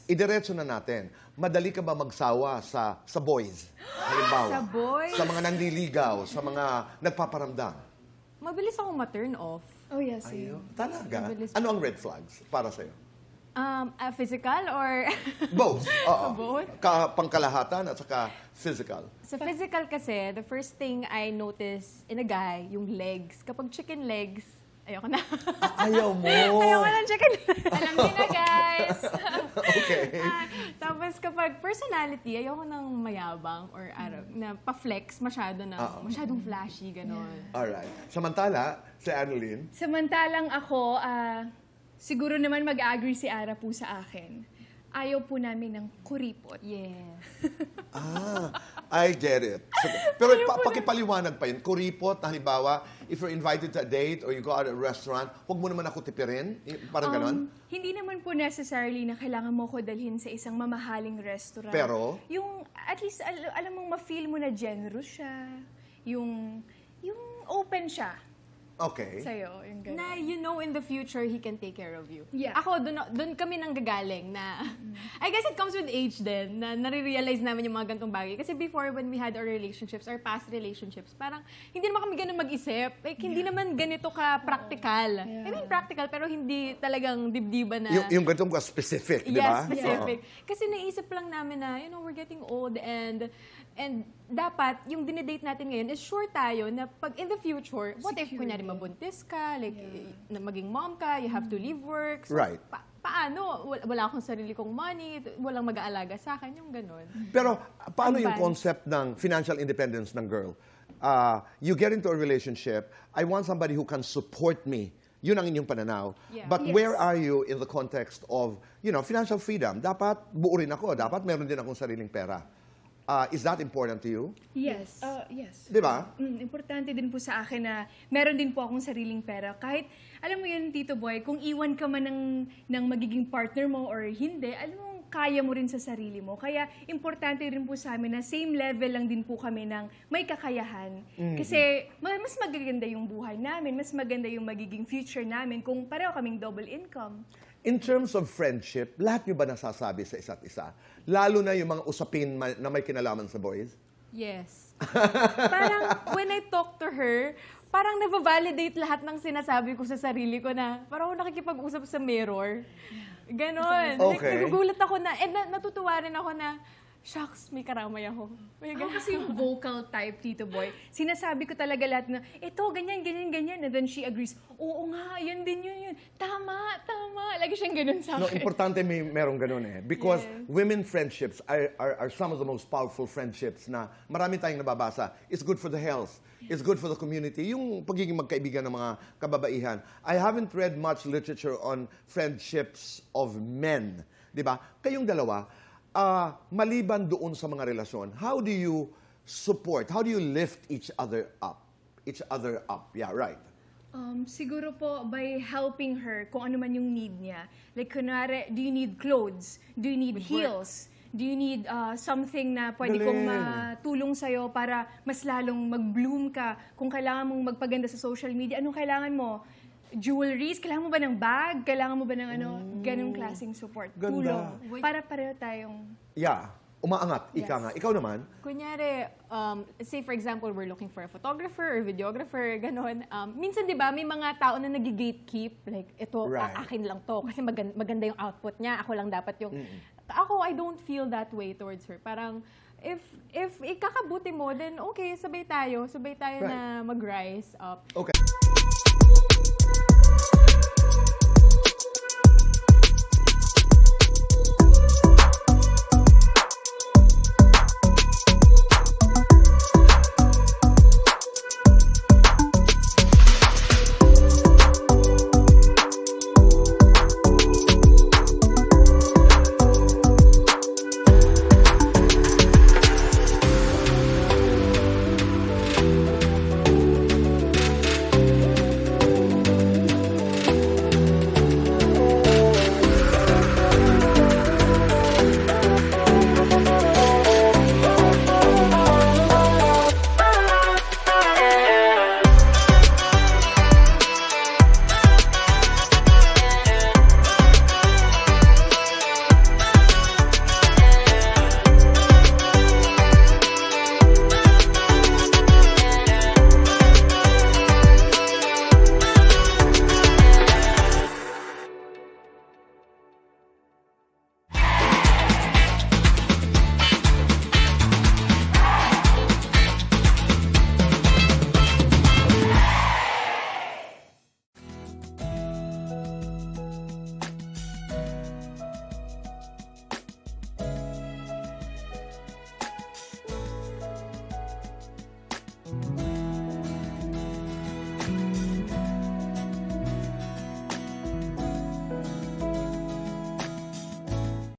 Idiretso na natin. Madali ka ba magsawa sa boys? Halimbawa. Sa boys? Sa mga nanliligaw, sa mga nagpaparamdam. Mabilis akong ma-turn off. Oh, yes. Ayun. Talaga? Mabilis Ano ang red flags para sa'yo? Physical or... Both. Oo. Both? Pangkalahatan at saka physical. Sa physical kasi, the first thing I notice in a guy, yung legs. Kapag chicken legs, ayoko na. Ayaw mo. Ayoko na chicken legs. Alam niyo na, guys. Okay. Tapos kapag personality, ayoko nang mayabang or na pa-flex masyado na, masyadong flashy, gano'n. Alright. Samantala, si Annalyn, Samantalang ako, siguro naman mag-agree si Ara po sa akin. Ayaw po namin ng kuripot. Yes. I get it. So, pero pakipaliwanag pa yun. Kuripot, halimbawa, if you're invited to a date or you go out at a restaurant, huwag mo naman ako tipirin. Parang ganon. Hindi naman po necessarily na kailangan mo ko dalhin sa isang mamahaling restaurant. Pero? Yung, at least, alam mong ma-feel mo na generous siya. Yung open siya Okay. sa'yo. Yung ganun. Na you know in the future, he can take care of you. Yeah. Ako, dun kami nanggagaling na, I guess it comes with age din, na nare-realize namin yung mga gantong bagay. Kasi before, when we had our relationships, our past relationships, parang hindi naman kami ganun mag-isip. Like, hindi naman ganito ka-practical. I mean, practical, pero hindi talagang dibdiba na... Yung ganitong specific, di ba? Yes, specific. Kasi naisip lang namin na, we're getting old and dapat, yung dinedate natin ngayon is sure tayo na pag in the future, what if kunyari mabuntis ka, like na maging mom ka, you have to leave work. So, Right. Paano? Wala akong sarili kong money, walang mag-aalaga sa akin, yung ganun. Pero paano yung Advance. concept ng financial independence ng girl? You get into a relationship, I want somebody who can support me. Yun ang inyong pananaw. Yeah. But Yes. where are you in the context of, financial freedom? Dapat buo rin ako. Dapat meron din akong sariling pera. Is that important to you? Yes. Yes. Di ba? Importante din po sa akin na meron din po akong sariling pera. Kahit, alam mo yun, Tito Boy, kung iwan ka man ng magiging partner mo or hindi, alam mo, kaya mo rin sa sarili mo. Kaya, importante rin po sa amin na same level lang din po kami ng may kakayahan. Kasi, mas magaganda yung buhay namin, mas maganda yung magiging future namin kung pareho kaming double income. In terms of friendship, lahat nyo ba nasasabi sa isa't isa? Lalo na yung mga usapin na may kinalaman sa boys? Yes. Parang, when I talk to her, parang nag-validate lahat ng sinasabi ko sa sarili ko na parang ako nakikipag-usap sa mirror. Ganon. Like, Okay. nagugulat ako na, and natutuwa rin ako na, shucks, may karamay ako. May Ako kasi yung vocal type, Tito Boy. Sinasabi ko talaga lahat na, ito, ganyan, ganyan, ganyan. And then she agrees, oo nga, yan din yun. Tama, tama. Lagi siyang ganun sa No, akin. importante meron ganun eh. Because Yes. women friendships are some of the most powerful friendships na marami tayong nababasa. It's good for the health. It's good for the community. Yung pagiging magkaibigan ng mga kababaihan. I haven't read much literature on friendships of men. Di ba? Kayong dalawa, maliban doon sa mga relasyon, how do you support, how do you lift each other up? Each other up. Yeah, right. Siguro po by helping her kung ano man yung need niya. Like, kunwari, do you need clothes? Do you need heels? Do you need something na pwede kong Galing. matulong sa'yo para mas lalong mag-bloom ka? Kung kailangan mong magpaganda sa social media, anong kailangan mo? Jewelries? Kailangan mo ba ng bag? Kailangan mo ba ng ganong klaseng support? Ganda. Tulong. Para pareho tayong... Yeah. Umaangat. Ika Yes. nga. Ikaw naman, Kunyari, say for example, we're looking for a photographer or videographer, gano'n. Minsan, di ba, may mga tao na nag-gatekeep. Like, ito, Right. akin lang to. Kasi maganda yung output niya. Ako lang dapat yung... Ako, I don't feel that way towards her. Parang, if ikakabuti mo, then okay, sabay tayo Right. na mag-rise up. okay.